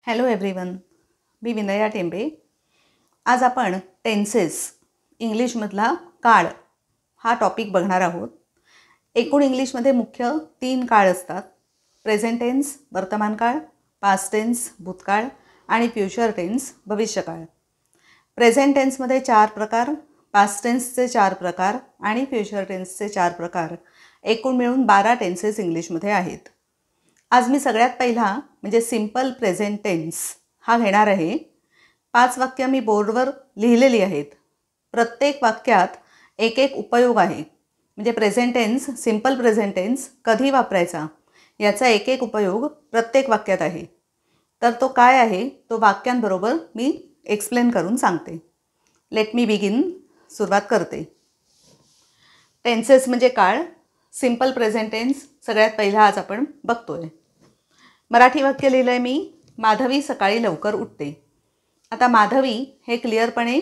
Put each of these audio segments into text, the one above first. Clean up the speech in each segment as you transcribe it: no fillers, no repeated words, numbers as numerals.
Hello everyone, मी विनया टेंबे. आज आपण tenses इंग्लिशमधला काळ हा टॉपिक बघणार आहोत. एकूण इंग्लिशमध्ये मुख्य 3 काळ असतात: प्रेझेंट टेन्स वर्तमान काळ, पास्ट टेन्स भूतकाळ आणि फ्युचर टेन्स भविष्यकाळ. प्रेझेंट टेन्समध्ये 4 प्रकार, पास्ट टेन्सचे 4 प्रकार आणि फ्युचर टेन्सचे 4 प्रकार, एकूण मिळून 12 टेन्सेस इंग्लिशमध्ये आहेत. आज मी सगळ्यात पहिला म्हणजे सिम्पल प्रेझेंट टेन्स हा घेणार आहे. 5 वाक्य मी बोर्डवर लिहिलेली आहेत. प्रत्येक वाक्यात एक एक उपयोग आहे. म्हणजे present tense, simple present tense कधी वापरायचा याचा एक एक उपयोग प्रत्येक वाक्यात आहे. तर तो काय आहे तो वाक्यांबरोबर मी एक्सप्लेन करून सांगते. Let me begin. सुरुवात करते. टेन्सेस म्हणजे काळ. सिम्पल प्रेझेंट टेन्स सगळ्यात पहिला आज आपण बघतोय. मराठी वाक्य लिहिलं आहे मी. माधवी सकाळी लवकर उठते. आता माधवी हे क्लिअरपणे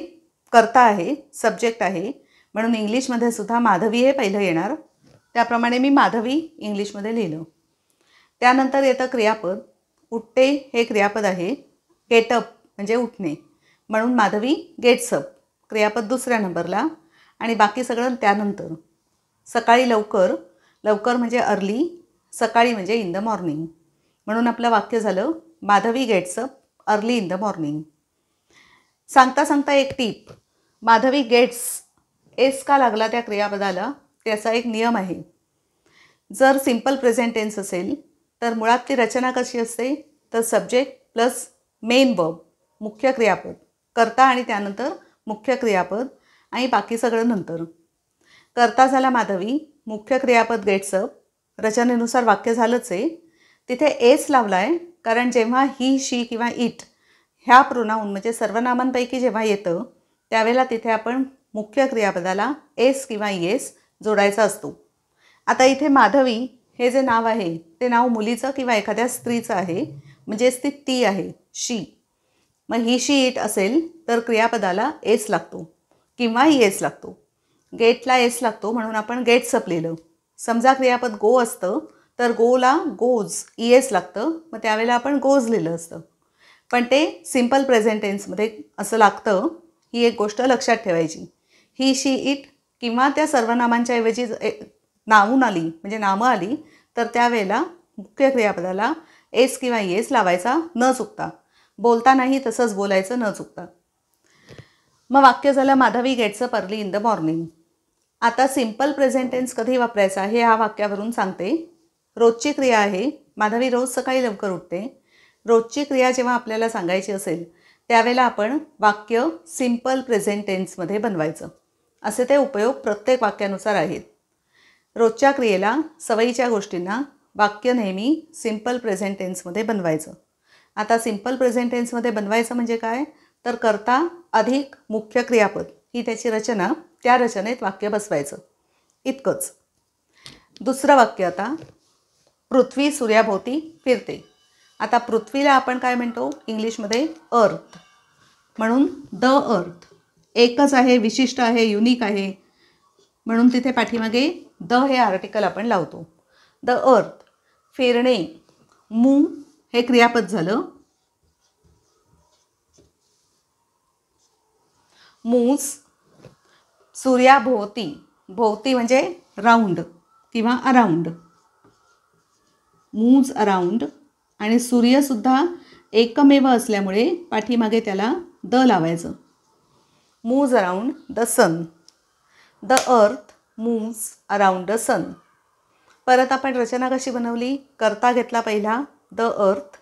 कर्ता आहे, सब्जेक्ट आहे, म्हणून इंग्लिशमध्ये सुद्धा माधवी हे पहिलं येणार. त्याप्रमाणे मी माधवी इंग्लिशमध्ये लिहिलं. त्यानंतर येतं क्रियापद. उठते हे क्रियापद आहे. गेटअप म्हणजे उठणे, म्हणून माधवी गेट्स अप क्रियापद दुसऱ्या नंबरला आणि बाकी सगळं त्यानंतर. सकाळी लवकर, लवकर म्हणजे अर्ली, सकाळी म्हणजे इन द मॉर्निंग, म्हणून आपलं वाक्य झालं Madhavi gets up early in the morning. सांगता सांगता एक टीप. माधवी गेट्स एस का लागला त्या क्रियापदाला त्याचा एक नियम आहे. जर सिम्पल प्रेझेंट टेन्स असेल तर मुळात ती रचना कशी असते तर सब्जेक्ट प्लस मेन वर्ब, मुख्य क्रियापद, कर्ता आणि त्यानंतर मुख्य क्रियापद आणि बाकी सगळं नंतर. कर्ता झाला माधवी, मुख्य क्रियापद गेट्स अप, रचनेनुसार वाक्य झालंच आहे. तिथे एस लावला आहे कारण जेव्हा ही, शी किंवा इट ह्या प्रोनाऊन म्हणजे सर्वनामांपैकी जेव्हा येतं त्यावेळेला तिथे आपण मुख्य क्रियापदाला एस किंवा एस जोडायचा असतो. आता इथे माधवी हे जे नाव आहे ते नाव मुलीचं किंवा एखाद्या स्त्रीचं आहे, म्हणजेच ती आहे, शी. मग ही, शी, इट असेल तर क्रियापदाला एस लागतो किंवा एस लागतो. गेटला एस लागतो म्हणून आपण गेट्स अप लिहिलं. समजा क्रियापद गो असतं तर गोला गोज एस लागतं, मग त्यावेळेला आपण गोज लिहिलं असतं. पण ते सिम्पल प्रेझेंट टेन्समध्ये असं लागतं. ही एक गोष्ट लक्षात ठेवायची. ही, शी, इट किंवा त्या सर्वनामांच्या ऐवजी नाऊन आली म्हणजे नामं आली तर त्यावेळेला मुख्य क्रियापदाला एस किंवा एस लावायचा न चुकता. बोलतानाही तसंच बोलायचं न चुकता. मग वाक्य झालं Madhavi gets up early in the morning. आता सिम्पल प्रेझेंट टेन्स कधी वापरायचा हे ह्या वाक्यावरून सांगते. रोजची क्रिया आहे. माधवी रोज सकाळी लवकर उठते. रोजची क्रिया जेव्हा आपल्याला सांगायची असेल त्यावेळेला आपण वाक्य सिम्पल प्रेझेंट टेन्समध्ये बनवायचं. असे ते उपयोग प्रत्येक वाक्यानुसार आहेत. रोजच्या क्रियेला, सवयीच्या गोष्टींना वाक्य नेहमी सिम्पल प्रेझेंट टेन्समध्ये बनवायचं. आता सिम्पल प्रेझेंट टेन्समध्ये बनवायचं म्हणजे काय तर कर्ता अधिक मुख्य क्रियापद ही त्याची रचना, त्या रचनेत वाक्य बसवायचं, इतकंच. दुसरं वाक्य आता. पृथ्वी सूर्याभोवती फिरते. आता पृथ्वीला आपण काय म्हणतो इंग्लिशमध्ये अर्थ, म्हणून द अर्थ एकच आहे, विशिष्ट आहे, युनिक आहे, म्हणून तिथे पाठीमागे द हे आर्टिकल आपण लावतो. The earth. फिरणे, मूव हे क्रियापद झालं. मूव्स. सूर्याभोवती, भोवती म्हणजे राऊंड किंवा अराऊंड, मूव्ज अराऊंड. आणि सूर्यसुद्धा एकमेव असल्यामुळे पाठीमागे त्याला द लावायचं. Moves around the sun. The earth moves around the sun. परत आपण रचना कशी बनवली. कर्ता घेतला पहिला द अर्थ,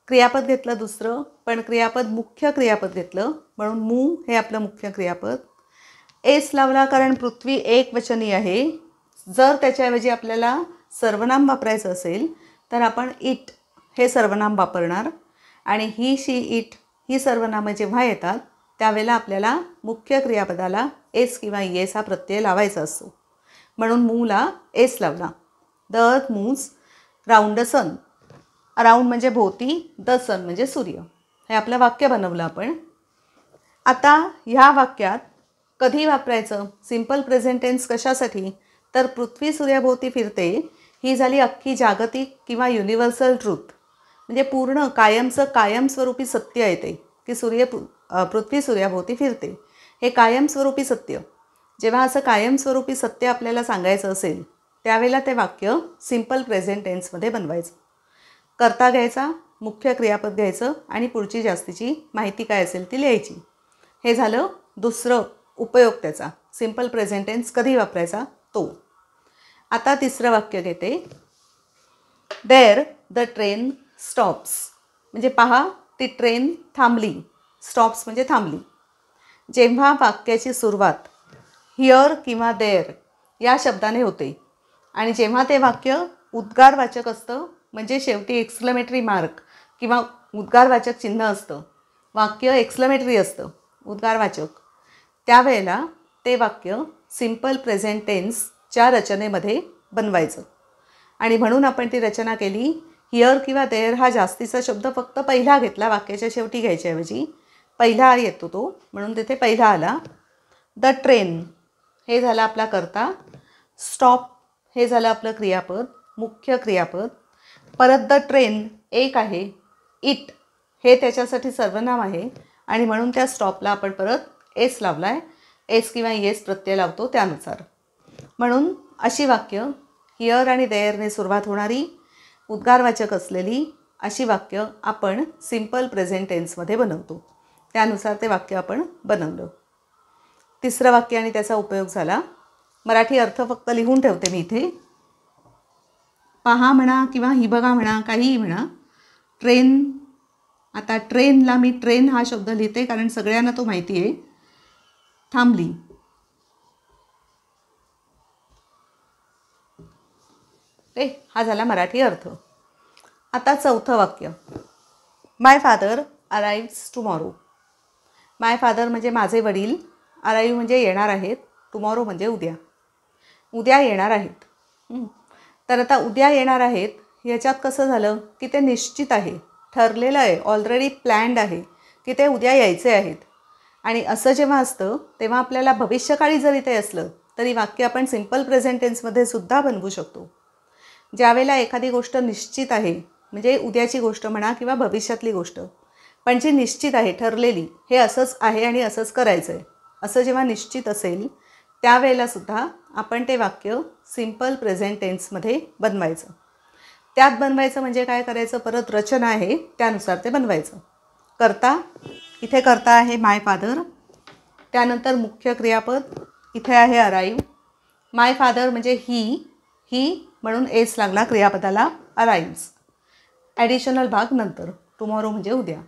क्रियापद घेतलं दुसरं, पण क्रियापद मुख्य क्रियापद घेतलं म्हणून मूव हे आपलं मुख्य क्रियापद. एस लावला कारण पृथ्वी एकवचनी आहे. जर त्याच्याऐवजी आपल्याला सर्वनाम वापरायचं असेल तर आपण इट हे सर्वनाम वापरणार आणि ही, शी, इट ही सर्वनामं जेव्हा येतात त्यावेळेला आपल्याला मुख्य क्रियापदाला एस किंवा एस हा प्रत्यय लावायचा असतो, म्हणून मूवला एस लावला. The earth moves round the sun. Around म्हणजे भोवती, द सन म्हणजे सूर्य. हे आपलं वाक्य बनवलं आपण. आता ह्या वाक्यात कधी वापरायचं सिम्पल प्रेझेंट टेन्स कशासाठी तर पृथ्वी सूर्याभोवती फिरते ही झाली अख्खी जागतिक किंवा युनिव्हर्सल ट्रूथ. म्हणजे पूर्ण कायमचं कायमस्वरूपी सत्य आहे ते, की पृथ्वी सूर्याभोवती फिरते, हे कायमस्वरूपी सत्य. जेव्हा असं कायमस्वरूपी सत्य आपल्याला सांगायचं असेल त्यावेळेला ते वाक्य सिम्पल प्रेझेंट टेन्समध्ये बनवायचं. कर्ता घ्यायचा, मुख्य क्रियापद घ्यायचं आणि पुढची जास्तीची माहिती काय असेल ती लिहायची. हे झालं दुसरं उपयोग त्याचा, सिम्पल प्रेझेंट टेन्स कधी वापरायचा तो. आता तिसरं वाक्य घेते. देअर द ट्रेन स्टॉप्स, म्हणजे पहा ती ट्रेन थांबली. स्टॉप्स म्हणजे थांबली. जेव्हा वाक्याची सुरुवात हिअर किंवा देअर या शब्दाने होते आणि जेव्हा ते वाक्य उद्गारवाचक असतं, म्हणजे शेवटी एक्सक्लेमेटरी मार्क किंवा उद्गारवाचक चिन्ह असतं, वाक्य एक्सक्लेमेटरी असतं, उद्गारवाचक, त्यावेळेला ते वाक्य सिम्पल प्रेझेंट टेन्सच्या रचनेमध्ये बनवायचं. आणि म्हणून आपण ती रचना केली. हिअर किंवा देअर हा जास्तीचा शब्द फक्त पहिला घेतला, वाक्याच्या शेवटी घ्यायच्याऐवजी पहिला येतो तो, म्हणून तिथे पहिला आला. द ट्रेन हे झालं आपला कर्ता. स्टॉप हे झालं आपलं क्रियापद, मुख्य क्रियापद. परत द ट्रेन एक आहे. इट हे त्याच्यासाठी सर्वनाम आहे आणि म्हणून त्या स्टॉपला आपण परत एस लावला आहे. एस किंवा येस प्रत्यय लावतो त्यानुसार. म्हणून अशी वाक्य हिअर आणि देअरने सुरुवात होणारी, उद्गारवाचक असलेली अशी वाक्य आपण सिम्पल प्रेझेंट टेन्समध्ये बनवतो. त्यानुसार ते वाक्य आपण बनवलं. तिसरं वाक्य आणि त्याचा उपयोग झाला. मराठी अर्थ फक्त लिहून ठेवते मी इथे. पहा म्हणा किंवा ही बघा म्हणा, काहीही म्हणा. ट्रेन, आता ट्रेनला मी ट्रेन हा शब्द लिहिते कारण सगळ्यांना तो माहिती आहे. थांबली. हा झाला मराठी अर्थ. आता चौथं वाक्य. माय फादर अराइव्स टुमॉरो. माय फादर म्हणजे माझे वडील, अराइव्ह म्हणजे येणार आहेत, टुमॉरो म्हणजे उद्या, उद्या येणार आहेत. तर आता उद्या येणार आहेत याच्यात कसं झालं की ते निश्चित आहे, ठरलेलं आहे, ऑलरेडी प्लॅन्ड आहे की ते उद्या यायचे आहेत. आणि असं जेव्हा असतं तेव्हा आपल्याला भविष्यकाळी जरी ते असलं तरी वाक्य आपण सिम्पल प्रेझेंट टेन्समध्ये सुद्धा बनवू शकतो. ज्यावेळेला एखादी गोष्ट निश्चित आहे, म्हणजे उद्याची गोष्ट म्हणा किंवा भविष्यातली गोष्ट, पण जी निश्चित आहे, ठरलेली, हे असंच आहे आणि असंच करायचं आहे, असं जेव्हा निश्चित असेल त्यावेळेलासुद्धा आपण ते वाक्य सिम्पल प्रेझेंट टेन्समध्ये बनवायचं. त्यात बनवायचं म्हणजे काय करायचं, परत रचना आहे त्यानुसार ते बनवायचं. कर्ता, इथे कर्ता आहे माय फादर. त्यानंतर मुख्य क्रियापद इथे आहे अराइव्ह. माय फादर म्हणजे ही म्हणून एस लागला क्रियापदाला, अराइव्स. ॲडिशनल भाग नंतर, टुमॉरो म्हणजे उद्या.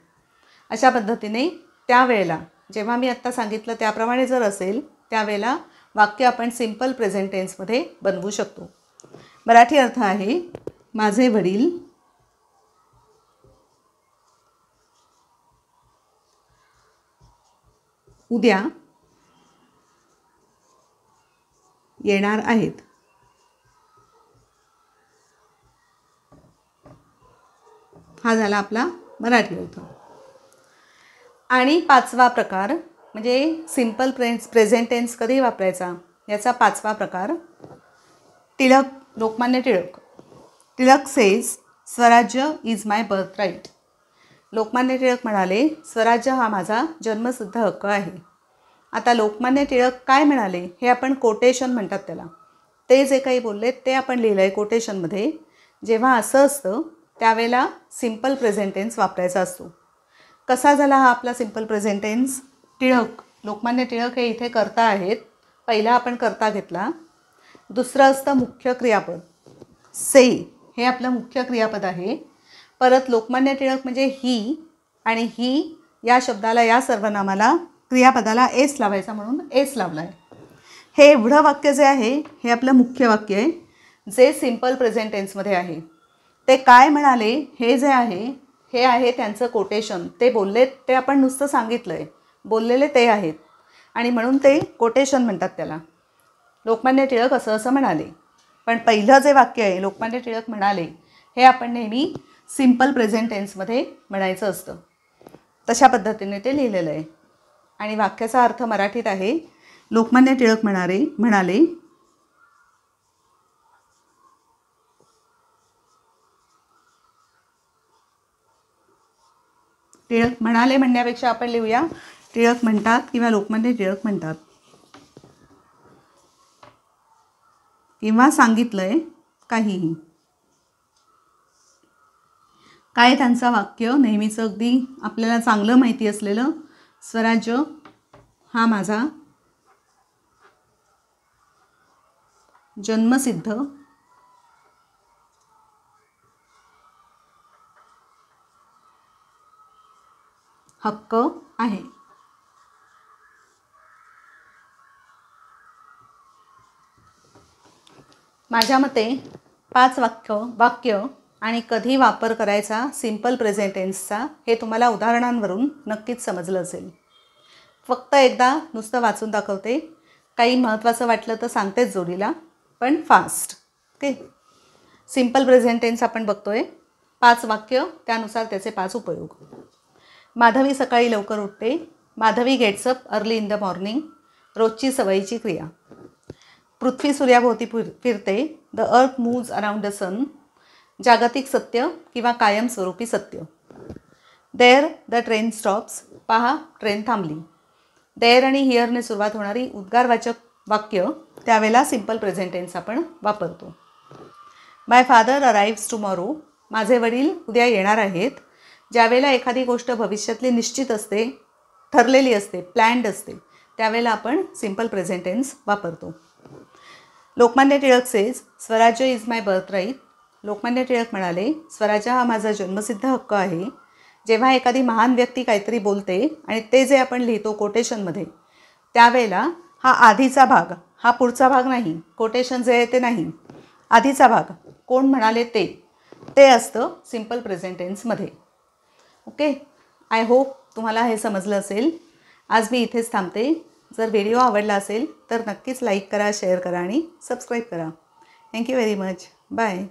अशा पद्धतीने त्यावेळेला जेव्हा मी आत्ता सांगितलं त्याप्रमाणे जर असेल त्यावेळेला वाक्य आपण सिम्पल प्रेझेंट टेन्समध्ये बनवू शकतो. मराठी अर्थ आहे माझे वडील उद्या येणार आहेत. हा झाला आपला मराठी अर्थ. आणि पाचवा प्रकार म्हणजे सिम्पल प्रेझेंट टेन्स कधी वापरायचा याचा पाचवा प्रकार. Tilak, Lokmanya Tilak. Tilak says swarajya is my birth right. Lokmanya Tilak म्हणाले स्वराज्य हा माझा जन्मसिद्ध हक्क आहे. आता लोकमान्य टिळक काय म्हणाले हे आपण कोटेशन म्हणतात त्याला. ते जे काही बोलले ते आपण लिहिलं आहे कोटेशनमध्ये. जेव्हा असं असतं त्यावेळेला सिम्पल प्रेझेंट टेन्स वापरायचा असतो. कसा झाला हा आपला simple present tense. Tilak, Lokmanya Tilak हे इथे कर्ता आहेत. पहिला आपण कर्ता घेतला. दुसरं असतं मुख्य क्रियापद. से हे आपलं मुख्य क्रियापद आहे. परत लोकमान्य टिळक म्हणजे ही, आणि ही या शब्दाला, या सर्वनामाला, क्रियापदाला एस लावायचा म्हणून एस लावला आहे. हे एवढं वाक्य जे आहे हे आपलं मुख्य वाक्य आहे जे सिम्पल प्रेझेंट टेन्समध्ये आहे. ते काय म्हणाले हे जे आहे हे आहे त्यांचं कोटेशन. ते बोललेत ते आपण नुसतं सांगितलं आहे, बोललेले ते आहेत आणि म्हणून ते कोटेशन म्हणतात त्याला. लोकमान्य टिळक असं असं म्हणाले. पण पहिलं जे वाक्य आहे लोकमान्य टिळक म्हणाले हे आपण नेहमी सिम्पल प्रेझेंट टेन्समध्ये म्हणायचं असतं. तशा पद्धतीने ते लिहिलेलं आहे. आणि वाक्याचा अर्थ मराठीत आहे लोकमान्य टिळक म्हणाले टिळक म्हणाले म्हणण्यापेक्षा आपण लिहूया टिळक म्हणतात किंवा लोकमान्य टिळक म्हणतात किंवा सांगितलंय काहीही. काय त्यांचं वाक्य नेहमीचं अगदी आपल्याला चांगलं माहिती असलेलं, स्वराज्य हा माझा जन्मसिद्ध हक्क आहे. माझ्या मते 5 वाक्य आणि कधी वापर करायचा सिम्पल प्रेझेंट टेन्सचा हे तुम्हाला उदाहरणांवरून नक्कीच समजलं असेल. फक्त एकदा नुसतं वाचून दाखवते, काही महत्त्वाचं वाटलं तर सांगतेच जोडीला, पण fast. Okay. Simple present tense आपण बघतोय. 5 वाक्य, त्यानुसार त्याचे 5 उपयोग. माधवी सकाळी लवकर उठते. Madhavi gets up early in the morning. रोजची सवयीची क्रिया. पृथ्वी सूर्याभोवती फिरते. The earth moves around the सन. जागतिक सत्य किंवा कायमस्वरूपी सत्य. There the train stops. पहा ट्रेन थांबली. देअर आणि हिअरने सुरुवात होणारी उद्गारवाचक वाक्य त्यावेळेला सिम्पल प्रेझेंट टेन्स आपण वापरतो. माय फादर अराइव्स टुमॉरो. माझे वडील उद्या येणार आहेत. ज्यावेळेला एखादी गोष्ट भविष्यातली निश्चित असते, ठरलेली असते, प्लॅन्ड असते, त्यावेळेला आपण सिम्पल प्रेझेंट टेन्स वापरतो. लोकमान्य टिळक सेज स्वराज्य इज माय बर्थराईट. लोकमान्य टिळक म्हणाले स्वराज्य हा माझा जन्मसिद्ध हक्क आहे. जेव्हा एखादी महान व्यक्ती काहीतरी बोलते आणि ते जे आपण लिहितो कोटेशनमध्ये, त्यावेळेला हा आधीचा भाग, हा पुढचा भाग नाही, कोटेशन जे आहे ते नाही, आधीचा भाग कोण म्हणाले ते असतं सिम्पल प्रेझेंट टेन्समध्ये. ओके. आय होप तुम्हाला हे समजलं असेल. आज मी इथेच थांबते. जर व्हिडिओ आवडला असेल तर नक्कीच लाईक करा, शेअर करा आणि सबस्क्राईब करा. Thank you very much. बाय.